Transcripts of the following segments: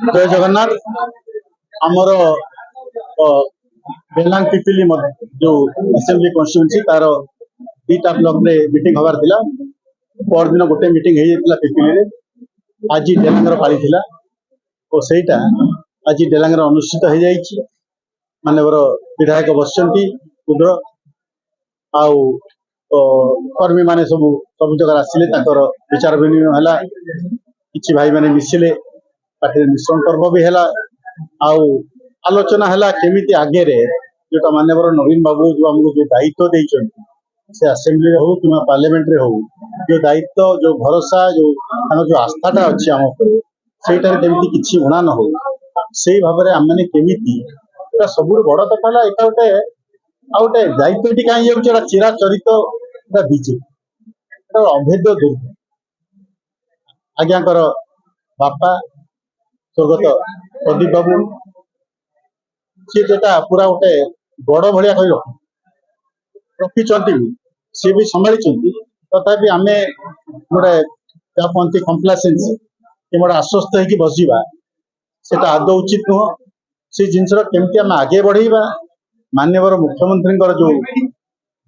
जय जगन्नाथ आमर बेलांग पिपिली जो असेंबली कन्स्टिट्यूएंसी तार दीटा ब्लॉक रे मीटिंग हबार थिला पर दिन गोटे मीटिंग हे जाइतिला पिपिली रे आज डेलांगर पाली थिला और सेटा आज डेलांगर अनुष्ठित हो जाइछि मानवर विधायक बसचंती उद्र आउ कर्मी माने सब जगह आसिले ताकर विचार विनिमय हला किछि भाई माने मिसिले पार्टी मिश्रण पर्व भी है आउ आलोचना है केमी आगे रे जोटा मानवर नवीन बाबू जो आमको जो दायित्व देते से असेंबली हो कि पार्लियामेंट रे हो जो दायित्व जो भरोसा जो जो आस्थाटा अच्छी आम सेटार केमी किसी उणा न हो से भाव में आम मैंने केमी सब बड़ कथा है यहाँ गोटे आ गोटे दायित्व टी कहीं चिराचरित बीजेपी अभेद्य दुर्ग आज्ञाकर बापा स्वर्गत प्रदीप बाबू सी जेटा पूरा गोटे गड़ भाया कही रखी सी भी संभाली तथापि आम गोटे क्या कहते कम्प्लासेंसी कि गोटे आश्वस्त होगी बसवा से आदौ उचित नुह से जिनस केमती आम आगे बढ़ेगा माननीय मुख्यमंत्री जो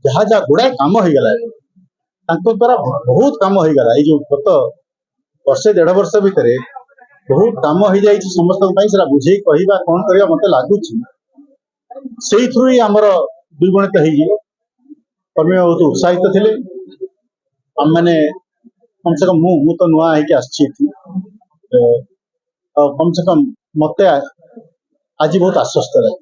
जहाँ जहाँ गुड़ाए कम हो गला द्वारा बहुत कम हो गला ये जो गत वर्षे 1.5 वर्ष भितर बहुत कम हो जाए समस्त बुझे कहवा कौन करवा मत लगुच से थ्रु ही आमर द्विगुणित कर्मी बहुत उत्साहित थे आम मैंने कम से कम मु तो नुआ कम से कम मत आज बहुत आश्वस्त लगे।